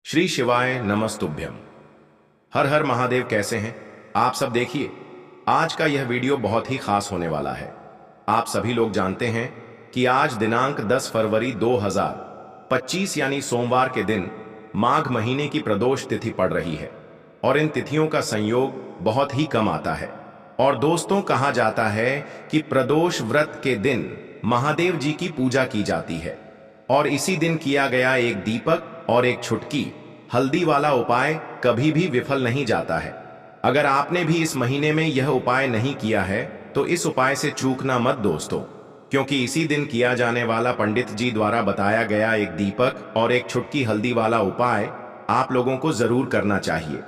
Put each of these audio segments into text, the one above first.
श्री शिवाय नमस्तुभ्यम। हर हर महादेव। कैसे हैं आप सब? देखिए, आज का यह वीडियो बहुत ही खास होने वाला है। आप सभी लोग जानते हैं कि आज दिनांक 10 फरवरी 2025 यानी सोमवार के दिन माघ महीने की प्रदोष तिथि पड़ रही है और इन तिथियों का संयोग बहुत ही कम आता है। और दोस्तों, कहा जाता है कि प्रदोष व्रत के दिन महादेव जी की पूजा की जाती है और इसी दिन किया गया एक दीपक और एक छुटकी हल्दी वाला उपाय कभी भी विफल नहीं जाता है। अगर आपने भी इस महीने में यह उपाय नहीं किया है तो इस उपाय से चूकना मत दोस्तों, क्योंकि इसी दिन किया जाने वाला पंडित जी द्वारा बताया गया एक दीपक और एक छुटकी हल्दी वाला उपाय आप लोगों को जरूर करना चाहिए।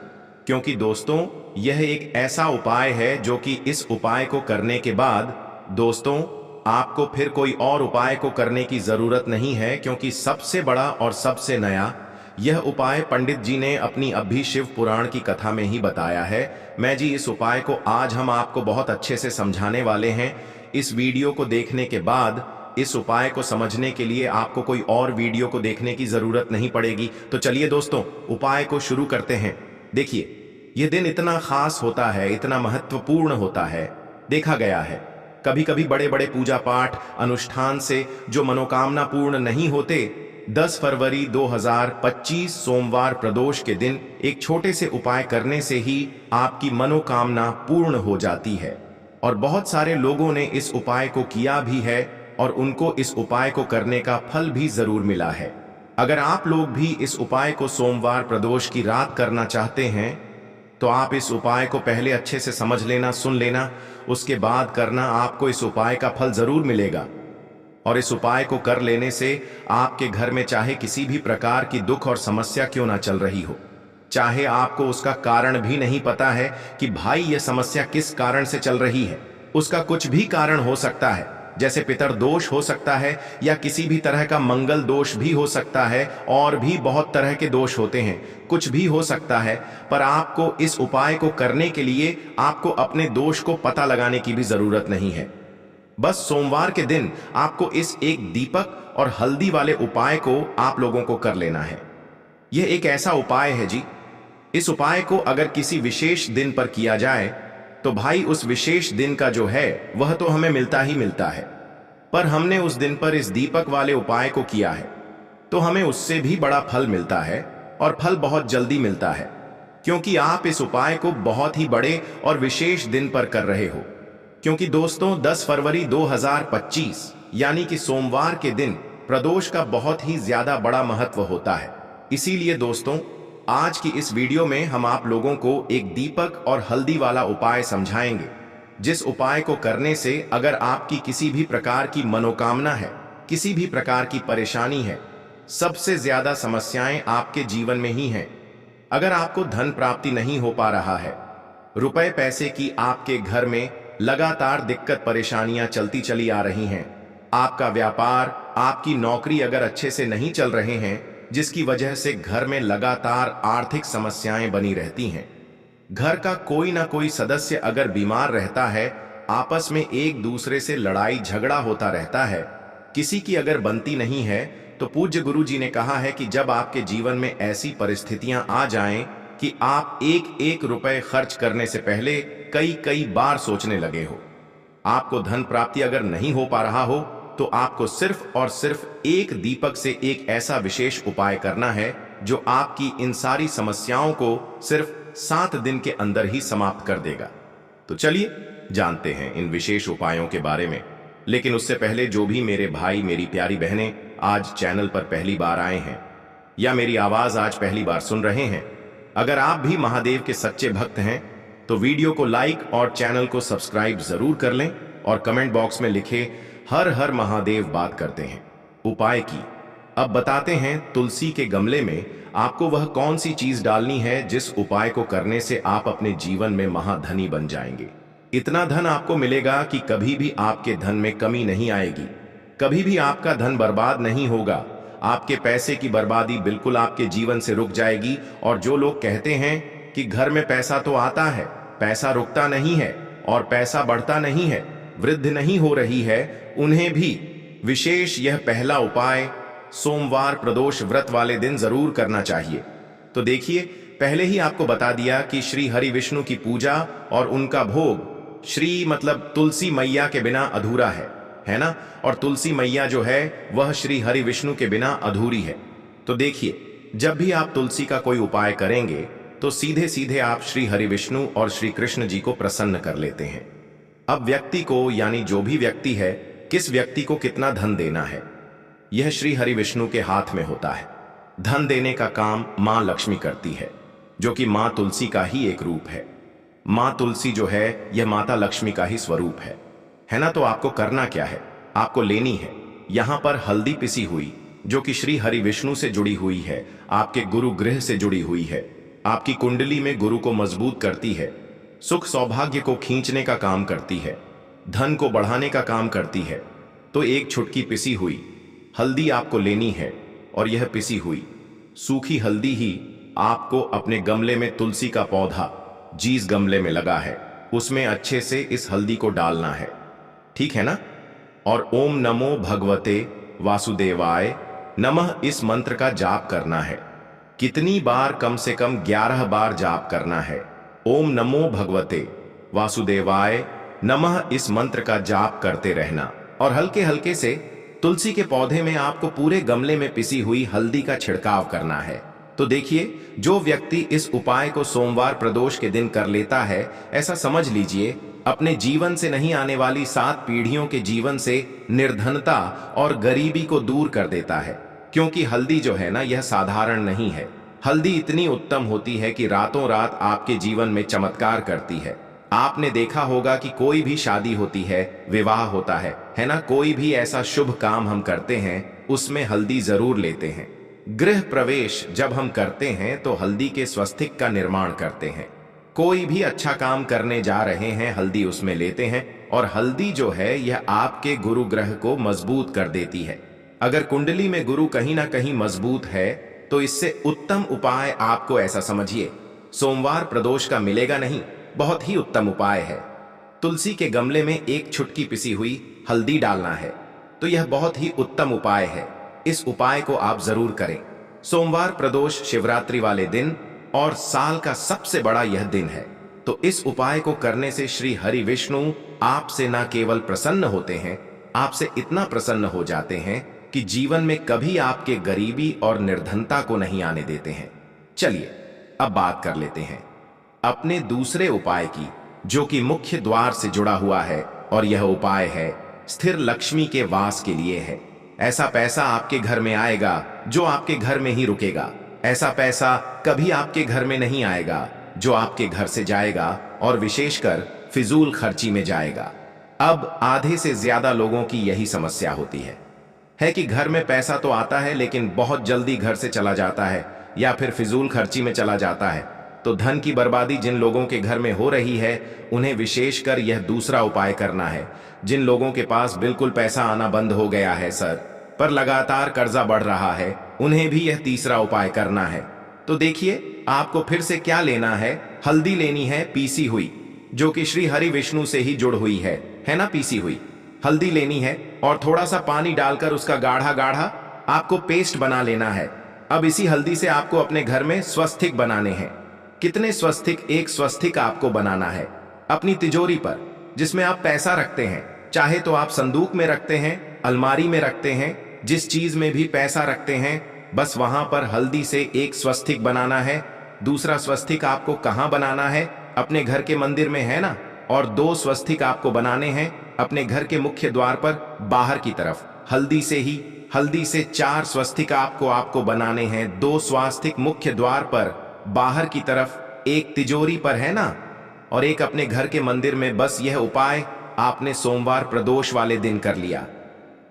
क्योंकि दोस्तों, यह एक ऐसा उपाय है जो कि इस उपाय को करने के बाद दोस्तों आपको फिर कोई और उपाय को करने की जरूरत नहीं है, क्योंकि सबसे बड़ा और सबसे नया यह उपाय पंडित जी ने अपनी अभी शिव पुराण की कथा में ही बताया है। मैं जी इस उपाय को आज हम आपको बहुत अच्छे से समझाने वाले हैं। इस वीडियो को देखने के बाद इस उपाय को समझने के लिए आपको कोई और वीडियो को देखने की जरूरत नहीं पड़ेगी। तो चलिए दोस्तों, उपाय को शुरू करते हैं। देखिए, यह दिन इतना खास होता है, इतना महत्वपूर्ण होता है। देखा गया है कभी कभी बड़े बड़े पूजा पाठ अनुष्ठान से जो मनोकामना पूर्ण नहीं होते, 10 फरवरी 2025 सोमवार प्रदोष के दिन एक छोटे से उपाय करने से ही आपकी मनोकामना पूर्ण हो जाती है। और बहुत सारे लोगों ने इस उपाय को किया भी है और उनको इस उपाय को करने का फल भी जरूर मिला है। अगर आप लोग भी इस उपाय को सोमवार प्रदोष की रात करना चाहते हैं तो आप इस उपाय को पहले अच्छे से समझ लेना, सुन लेना, उसके बाद करना। आपको इस उपाय का फल जरूर मिलेगा। और इस उपाय को कर लेने से आपके घर में चाहे किसी भी प्रकार की दुख और समस्या क्यों ना चल रही हो, चाहे आपको उसका कारण भी नहीं पता है कि भाई यह समस्या किस कारण से चल रही है, उसका कुछ भी कारण हो सकता है। जैसे पितर दोष हो सकता है या किसी भी तरह का मंगल दोष भी हो सकता है, और भी बहुत तरह के दोष होते हैं, कुछ भी हो सकता है। पर आपको इस उपाय को करने के लिए आपको अपने दोष को पता लगाने की भी जरूरत नहीं है। बस सोमवार के दिन आपको इस एक दीपक और हल्दी वाले उपाय को आप लोगों को कर लेना है। यह एक ऐसा उपाय है जी, इस उपाय को अगर किसी विशेष दिन पर किया जाए तो भाई उस विशेष दिन का जो है वह तो हमें मिलता ही मिलता है। पर हमने उस दिन पर इस दीपक वाले उपाय को किया है तो हमें उससे भी बड़ा फल मिलता है, और फल बहुत जल्दी मिलता है, क्योंकि आप इस उपाय को बहुत ही बड़े और विशेष दिन पर कर रहे हो। क्योंकि दोस्तों, 10 फरवरी 2025 यानी कि सोमवार के दिन प्रदोष का बहुत ही ज्यादा बड़ा महत्व होता है। इसीलिए दोस्तों, आज की इस वीडियो में हम आप लोगों को एक दीपक और हल्दी वाला उपाय समझाएंगे, जिस उपाय को करने से अगर आपकी किसी भी प्रकार की मनोकामना है, किसी भी प्रकार की परेशानी है, सबसे ज्यादा समस्याएं आपके जीवन में ही हैं। अगर आपको धन प्राप्ति नहीं हो पा रहा है, रुपए पैसे की आपके घर में लगातार दिक्कत परेशानियां चलती चली आ रही हैं, आपका व्यापार, आपकी नौकरी अगर अच्छे से नहीं चल रहे हैं, जिसकी वजह से घर में लगातार आर्थिक समस्याएं बनी रहती हैं, घर का कोई ना कोई सदस्य अगर बीमार रहता है, आपस में एक दूसरे से लड़ाई झगड़ा होता रहता है, किसी की अगर बनती नहीं है, तो पूज्य गुरु जी ने कहा है कि जब आपके जीवन में ऐसी परिस्थितियां आ जाएं कि आप एक एक रुपए खर्च करने से पहले कई कई बार सोचने लगे हो, आपको धन प्राप्ति अगर नहीं हो पा रहा हो, तो आपको सिर्फ और सिर्फ एक दीपक से एक ऐसा विशेष उपाय करना है जो आपकी इन सारी समस्याओं को सिर्फ 7 दिन के अंदर ही समाप्त कर देगा। तो चलिए जानते हैं इन विशेष उपायों के बारे में। लेकिन उससे पहले जो भी मेरे भाई, मेरी प्यारी बहनें आज चैनल पर पहली बार आए हैं या मेरी आवाज आज पहली बार सुन रहे हैं, अगर आप भी महादेव के सच्चे भक्त हैं तो वीडियो को लाइक और चैनल को सब्सक्राइब जरूर कर लें और कमेंट बॉक्स में लिखे हर हर महादेव बात करते हैं। उपाय की अब बताते हैं। तुलसी के गमले में आपको वह कौन सी चीज डालनी है जिस उपाय को करने से आप अपने जीवन में महाधनी बन जाएंगे। इतना धन आपको मिलेगा कि कभी भी आपके धन में कमी नहीं आएगी, कभी भी आपका धन बर्बाद नहीं होगा। आपके पैसे की बर्बादी बिल्कुल आपके जीवन से रुक जाएगी। और जो लोग कहते हैं कि घर में पैसा तो आता है, पैसा रुकता नहीं है और पैसा बढ़ता नहीं है, वृद्धि नहीं हो रही है, उन्हें भी विशेष यह पहला उपाय सोमवार प्रदोष व्रत वाले दिन जरूर करना चाहिए। तो देखिए, पहले ही आपको बता दिया कि श्री हरि विष्णु की पूजा और उनका भोग श्री मतलब तुलसी मैया के बिना अधूरा है ना। और तुलसी मैया जो है वह श्री हरि विष्णु के बिना अधूरी है। तो देखिए, जब भी आप तुलसी का कोई उपाय करेंगे तो सीधे सीधे आप श्री हरि विष्णु और श्री कृष्ण जी को प्रसन्न कर लेते हैं। अब व्यक्ति को, यानी जो भी व्यक्ति है, किस व्यक्ति को कितना धन देना है, यह श्री हरि विष्णु के हाथ में होता है। धन देने का काम मां लक्ष्मी करती है, जो कि मां तुलसी का ही एक रूप है। मां तुलसी जो है यह माता लक्ष्मी का ही स्वरूप है ना। तो आपको करना क्या है, आपको लेनी है यहां पर हल्दी पिसी हुई, जो कि श्री हरि विष्णु से जुड़ी हुई है, आपके गुरु गृह से जुड़ी हुई है, आपकी कुंडली में गुरु को मजबूत करती है, सुख सौभाग्य को खींचने का काम करती है, धन को बढ़ाने का काम करती है। तो एक छुटकी पिसी हुई हल्दी आपको लेनी है, और यह पिसी हुई सूखी हल्दी ही आपको अपने गमले में, तुलसी का पौधा जिस गमले में लगा है उसमें अच्छे से इस हल्दी को डालना है, ठीक है ना। और ओम नमो भगवते वासुदेवाय नमः इस मंत्र का जाप करना है। कितनी बार? कम से कम 11 बार जाप करना है। ओम नमो भगवते वासुदेवाय नमः इस मंत्र का जाप करते रहना, और हल्के हल्के से तुलसी के पौधे में आपको पूरे गमले में पिसी हुई हल्दी का छिड़काव करना है। तो देखिए, जो व्यक्ति इस उपाय को सोमवार प्रदोष के दिन कर लेता है, ऐसा समझ लीजिए अपने जीवन से नहीं आने वाली 7 पीढ़ियों के जीवन से निर्धनता और गरीबी को दूर कर देता है। क्योंकि हल्दी जो है ना, यह साधारण नहीं है। हल्दी इतनी उत्तम होती है कि रातों रात आपके जीवन में चमत्कार करती है। आपने देखा होगा कि कोई भी शादी होती है, विवाह होता है ना, कोई भी ऐसा शुभ काम हम करते हैं उसमें हल्दी जरूर लेते हैं। गृह प्रवेश जब हम करते हैं तो हल्दी के स्वस्तिक का निर्माण करते हैं। कोई भी अच्छा काम करने जा रहे हैं, हल्दी उसमें लेते हैं, और हल्दी जो है यह आपके गुरु ग्रह को मजबूत कर देती है। अगर कुंडली में गुरु कहीं ना कहीं मजबूत है तो इससे उत्तम उपाय आपको ऐसा समझिए सोमवार प्रदोष का मिलेगा नहीं, बहुत ही उत्तम उपाय है। तुलसी के गमले में एक छुटकी पिसी हुई हल्दी डालना है, तो यह बहुत ही उत्तम उपाय है। इस उपाय को आप जरूर करें। सोमवार प्रदोष शिवरात्रि वाले दिन और साल का सबसे बड़ा यह दिन है। तो इस उपाय को करने से श्री हरि विष्णु आपसे न केवल प्रसन्न होते हैं, आपसे इतना प्रसन्न हो जाते हैं कि जीवन में कभी आपके गरीबी और निर्धनता को नहीं आने देते हैं। चलिए अब बात कर लेते हैं अपने दूसरे उपाय की, जो कि मुख्य द्वार से जुड़ा हुआ है, और यह उपाय है स्थिर लक्ष्मी के वास के लिए है। ऐसा पैसा आपके घर में आएगा जो आपके घर में ही रुकेगा। ऐसा पैसा कभी आपके घर में नहीं आएगा जो आपके घर से जाएगा, और विशेषकर फिजूल खर्ची में जाएगा। अब आधे से ज्यादा लोगों की यही समस्या होती है कि घर में पैसा तो आता है लेकिन बहुत जल्दी घर से चला जाता है, या फिर फिजूल खर्ची में चला जाता है। तो धन की बर्बादी जिन लोगों के घर में हो रही है, उन्हें विशेषकर यह दूसरा उपाय करना है। जिन लोगों के पास बिल्कुल पैसा आना बंद हो गया है सर, पर लगातार कर्जा बढ़ रहा है, उन्हें भी यह तीसरा उपाय करना है। तो देखिए, आपको फिर से क्या लेना है, हल्दी लेनी है पीसी हुई, जो कि श्री हरि विष्णु से ही जुड़ हुई है ना। पीसी हुई हल्दी लेनी है, और थोड़ा सा पानी डालकर उसका गाढ़ा गाढ़ा आपको पेस्ट बना लेना है। अब इसी हल्दी से आपको अपने घर में स्वस्तिक बनाने हैं। कितने स्वस्तिक? एक स्वस्तिक आपको बनाना है अपनी तिजोरी पर, जिसमें आप पैसा रखते हैं। चाहे तो आप संदूक में रखते हैं, अलमारी में रखते हैं, जिस चीज में भी पैसा रखते हैं, बस वहां पर हल्दी से एक स्वस्तिक बनाना है। दूसरा स्वस्तिक आपको कहां बनाना है? अपने घर के मंदिर में, है ना। और 2 स्वस्तिक आपको बनाने हैं अपने घर के मुख्य द्वार पर बाहर की तरफ, हल्दी से ही। हल्दी से 4 स्वस्तिक आपको बनाने हैं। 2 स्वास्तिक मुख्य द्वार पर बाहर की तरफ, एक तिजोरी पर, है ना, और एक अपने घर के मंदिर में। बस यह उपाय आपने सोमवार प्रदोष वाले दिन कर लिया।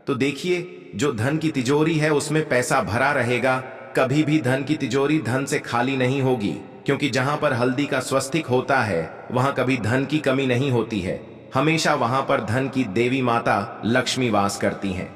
तो देखिए, जो धन की तिजोरी है उसमें पैसा भरा रहेगा। कभी भी धन की तिजोरी धन से खाली नहीं होगी, क्योंकि जहां पर हल्दी का स्वस्तिक होता है वहां कभी धन की कमी नहीं होती है। हमेशा वहां पर धन की देवी माता लक्ष्मी वास करती हैं,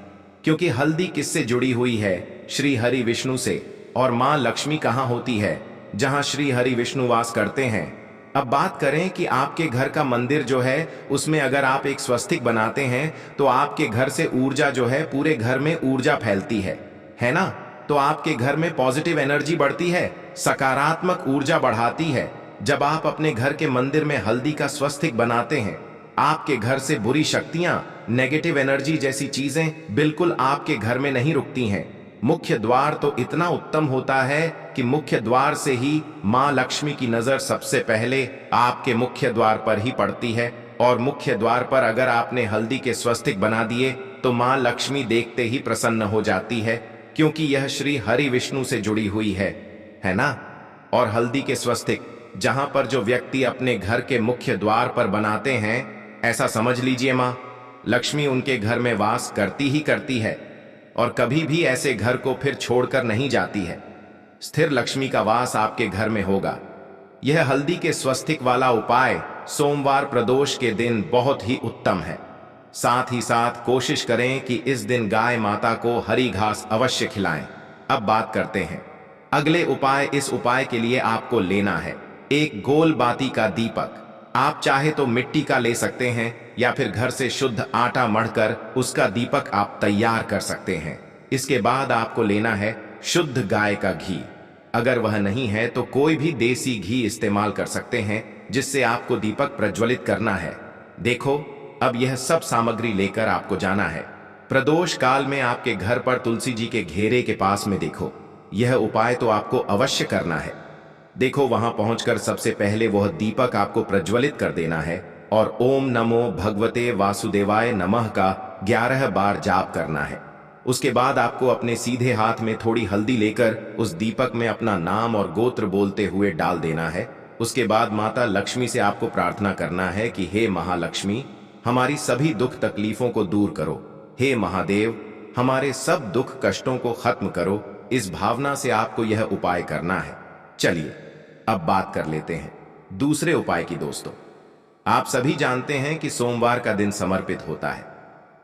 क्योंकि हल्दी किससे जुड़ी हुई है? श्री हरि विष्णु से। और मां लक्ष्मी कहां होती है? जहां श्री हरि विष्णु वास करते हैं। अब बात करें कि आपके घर का मंदिर जो है उसमें अगर आप एक स्वस्तिक बनाते हैं तो आपके घर से ऊर्जा जो है, पूरे घर में ऊर्जा फैलती है ना। तो आपके घर में पॉजिटिव एनर्जी बढ़ती है, सकारात्मक ऊर्जा बढ़ाती है। जब आप अपने घर के मंदिर में हल्दी का स्वस्तिक बनाते हैं, आपके घर से बुरी शक्तियां, नेगेटिव एनर्जी जैसी चीजें बिल्कुल आपके घर में नहीं रुकती हैं। मुख्य द्वार तो इतना उत्तम होता है कि मुख्य द्वार से ही मां लक्ष्मी की नजर सबसे पहले आपके मुख्य द्वार पर ही पड़ती है, और मुख्य द्वार पर अगर आपने हल्दी के स्वस्तिक बना दिए तो मां लक्ष्मी देखते ही प्रसन्न हो जाती है, क्योंकि यह श्री हरि विष्णु से जुड़ी हुई है ना। और हल्दी के स्वस्तिक जहां पर जो व्यक्ति अपने घर के मुख्य द्वार पर बनाते हैं, ऐसा समझ लीजिए मां लक्ष्मी उनके घर में वास करती ही करती है, और कभी भी ऐसे घर को फिर छोड़कर नहीं जाती है। स्थिर लक्ष्मी का वास आपके घर में होगा। यह हल्दी के स्वस्तिक वाला उपाय सोमवार प्रदोष के दिन बहुत ही उत्तम है। साथ ही साथ कोशिश करें कि इस दिन गाय माता को हरी घास अवश्य खिलाएं। अब बात करते हैं अगले उपाय। इस उपाय के लिए आपको लेना है एक गोल बाती का दीपक। आप चाहे तो मिट्टी का ले सकते हैं, या फिर घर से शुद्ध आटा मढ़कर उसका दीपक आप तैयार कर सकते हैं। इसके बाद आपको लेना है शुद्ध गाय का घी। अगर वह नहीं है तो कोई भी देसी घी इस्तेमाल कर सकते हैं, जिससे आपको दीपक प्रज्वलित करना है। देखो, अब यह सब सामग्री लेकर आपको जाना है प्रदोष काल में आपके घर पर तुलसी जी के घेरे के पास में। देखो, यह उपाय तो आपको अवश्य करना है। देखो, वहां पहुंचकर सबसे पहले वह दीपक आपको प्रज्वलित कर देना है, और ओम नमो भगवते वासुदेवाय नमः का 11 बार जाप करना है। उसके बाद आपको अपने सीधे हाथ में थोड़ी हल्दी लेकर उस दीपक में अपना नाम और गोत्र बोलते हुए डाल देना है। उसके बाद माता लक्ष्मी से आपको प्रार्थना करना है कि हे महालक्ष्मी, हमारी सभी दुख तकलीफों को दूर करो। हे महादेव, हमारे सब दुख कष्टों को खत्म करो। इस भावना से आपको यह उपाय करना है। चलिए अब बात कर लेते हैं दूसरे उपाय की। दोस्तों, आप सभी जानते हैं कि सोमवार का दिन समर्पित होता है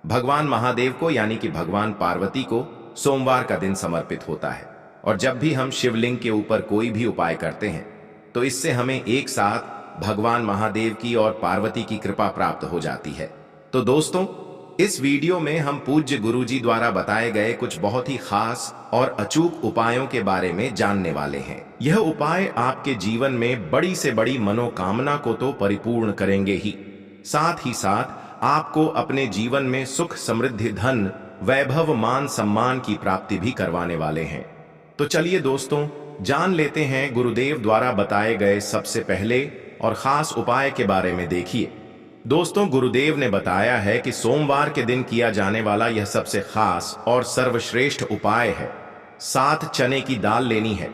भगवान महादेव को, यानी कि भगवान पार्वती को सोमवार का दिन समर्पित होता है। और जब भी हम शिवलिंग के ऊपर कोई भी उपाय करते हैं तो इससे हमें एक साथ भगवान महादेव की और पार्वती की कृपा प्राप्त हो जाती है। तो दोस्तों, इस वीडियो में हम पूज्य गुरुजी द्वारा बताए गए कुछ बहुत ही खास और अचूक उपायों के बारे में जानने वाले हैं। यह उपाय आपके जीवन में बड़ी से बड़ी मनोकामना को तो परिपूर्ण करेंगे ही, साथ ही साथ आपको अपने जीवन में सुख, समृद्धि, धन, वैभव, मान सम्मान की प्राप्ति भी करवाने वाले हैं। तो चलिए दोस्तों, जान लेते हैं गुरुदेव द्वारा बताए गए सबसे पहले और खास उपाय के बारे में। देखिए दोस्तों, गुरुदेव ने बताया है कि सोमवार के दिन किया जाने वाला यह सबसे खास और सर्वश्रेष्ठ उपाय है। 7 चने की दाल लेनी है।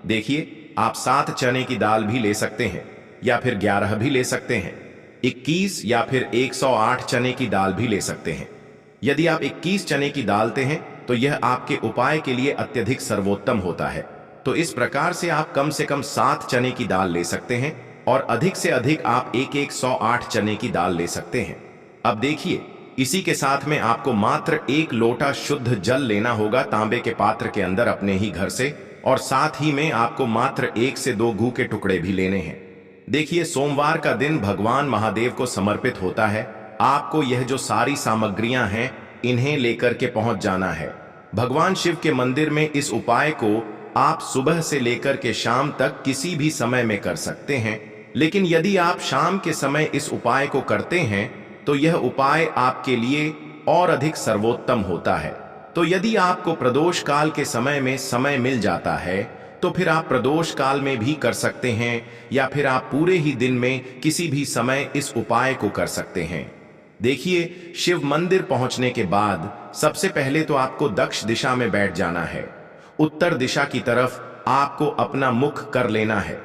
देखिए, आप 7 चने की दाल भी ले सकते हैं, या फिर 11 भी ले सकते हैं। 21 या फिर 108 चने की दाल भी ले सकते हैं। यदि आप 21 चने की डालते हैं तो यह आपके उपाय के लिए अत्यधिक सर्वोत्तम होता है। तो इस प्रकार से आप कम से कम 7 चने की दाल ले सकते हैं, और अधिक से अधिक आप 108 चने की दाल ले सकते हैं। अब देखिए, इसी के साथ में आपको मात्र 1 लोटा शुद्ध जल लेना होगा तांबे के पात्र के अंदर अपने ही घर से, और साथ ही में आपको मात्र 1 से 2 घू के टुकड़े भी लेने हैं। देखिए, सोमवार का दिन भगवान महादेव को समर्पित होता है। आपको यह जो सारी सामग्रियां हैं, इन्हें लेकर के पहुंच जाना है भगवान शिव के मंदिर में। इस उपाय को आप सुबह से लेकर के शाम तक किसी भी समय में कर सकते हैं, लेकिन यदि आप शाम के समय इस उपाय को करते हैं तो यह उपाय आपके लिए और अधिक सर्वोत्तम होता है। तो यदि आपको प्रदोष काल के समय में समय मिल जाता है तो फिर आप प्रदोष काल में भी कर सकते हैं, या फिर आप पूरे ही दिन में किसी भी समय इस उपाय को कर सकते हैं। देखिए, शिव मंदिर पहुंचने के बाद सबसे पहले तो आपको दक्ष दिशा में बैठ जाना है। उत्तर दिशा की तरफ आपको अपना मुख कर लेना है।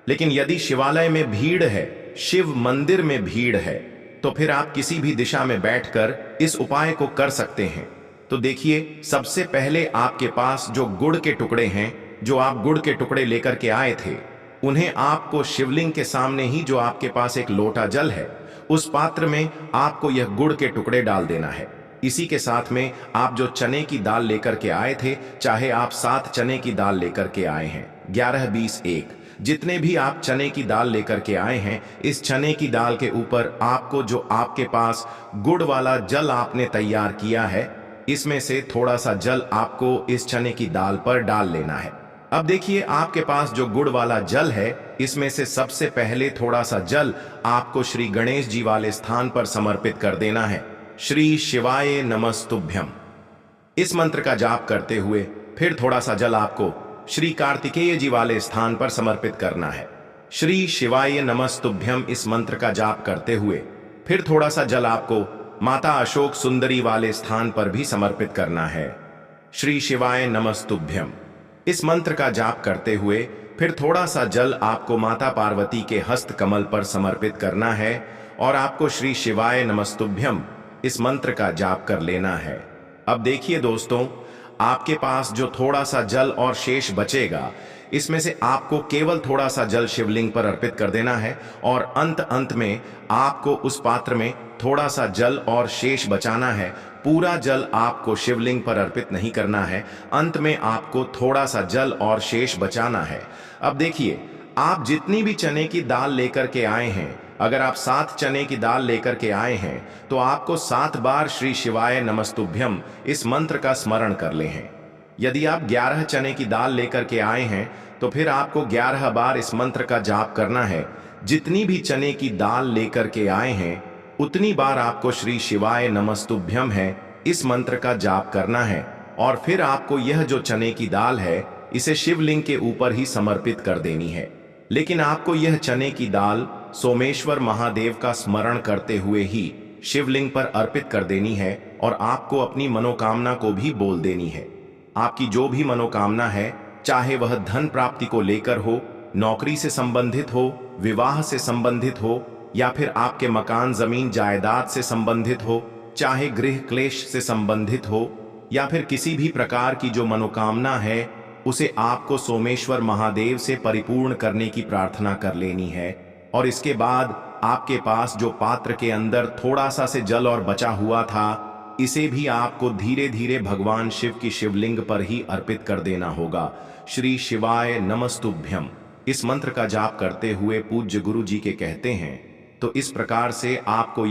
लेकिन यदि शिवालय में भीड़ है, शिव मंदिर में भीड़ है, तो फिर आप किसी भी दिशा में बैठकर इस उपाय को कर सकते हैं। तो देखिए, सबसे पहले आपके पास जो गुड़ के टुकड़े हैं, जो आप गुड़ के टुकड़े लेकर के आए थे, उन्हें आपको शिवलिंग के सामने ही जो आपके पास एक लोटा जल है, उस पात्र में आपको यह गुड़ के टुकड़े डाल देना है। इसी के साथ में आप जो चने की दाल लेकर के आए थे, चाहे आप 7 चने की दाल लेकर के आए हैं, 11, 20, 1, जितने भी आप चने की दाल लेकर के आए हैं, इस चने की दाल के ऊपर आपको जो आपके पास गुड़ वाला जल आपने तैयार किया है, इसमें से थोड़ा सा जल आपको इस चने की दाल पर डाल लेना है। अब देखिए, आपके पास जो गुड़ वाला जल है, इसमें से सबसे पहले थोड़ा सा जल आपको श्री गणेश जी वाले स्थान पर समर्पित कर देना है। श्री शिवाय नमस्तुभ्यम इस मंत्र का जाप करते हुए फिर थोड़ा सा जल आपको श्री कार्तिकेय जी वाले स्थान पर समर्पित करना है। श्री शिवाय नमस्तुभ्यम इस मंत्र का जाप करते हुए फिर थोड़ा सा जल आपको माता अशोक सुंदरी वाले स्थान पर भी समर्पित करना है। श्री शिवाय नमस्तुभ्यम इस मंत्र का जाप करते हुए फिर थोड़ा सा जल आपको माता पार्वती के हस्त कमल पर समर्पित करना है और आपको श्री शिवाय नमस्तुभ्यम इस मंत्र का जाप कर लेना है। अब देखिए दोस्तों, आपके पास जो थोड़ा सा जल और शेष बचेगा, इसमें से आपको केवल थोड़ा सा जल शिवलिंग पर अर्पित कर देना है और अंत में आपको उस पात्र में थोड़ा सा जल और शेष बचाना है। पूरा जल आपको शिवलिंग पर अर्पित नहीं करना है, अंत में आपको थोड़ा सा जल और शेष बचाना है। अब देखिए, आप जितनी भी चने की दाल लेकर के आए हैं, अगर आप 7 चने की दाल लेकर के आए हैं तो आपको 7 बार श्री शिवाय नमस्तुभ्यम इस मंत्र का स्मरण कर ले हैं। यदि आप 11 चने की दाल लेकर के आए हैं तो फिर आपको 11 बार इस मंत्र का जाप करना है। जितनी भी चने की दाल लेकर के आए हैं उतनी बार आपको श्री शिवाय नमस्तुभ्यम है इस मंत्र का जाप करना है और फिर आपको यह जो चने की दाल है इसे शिवलिंग के ऊपर ही समर्पित कर देनी है। लेकिन आपको यह चने की दाल सोमेश्वर महादेव का स्मरण करते हुए ही शिवलिंग पर अर्पित कर देनी है और आपको अपनी मनोकामना को भी बोल देनी है। आपकी जो भी मनोकामना है, चाहे वह धन प्राप्ति को लेकर हो, नौकरी से संबंधित हो, विवाह से संबंधित हो या फिर आपके मकान जमीन जायदाद से संबंधित हो, चाहे गृह क्लेश से संबंधित हो या फिर किसी भी प्रकार की जो मनोकामना है, उसे आपको सोमेश्वर महादेव से परिपूर्ण करने की प्रार्थना कर लेनी है। और इसके बाद आपके पास जो पात्र के अंदर थोड़ा सा से जल और बचा हुआ था, इसे भी आपको धीरे धीरे भगवान शिव की शिवलिंग पर ही अर्पित कर देना होगा। श्री शिवाय नमस्तुभ्यम इस मंत्र का जाप करते हुए पूज्य गुरु जी के कहते हैं, तो इस प्रकार से आपको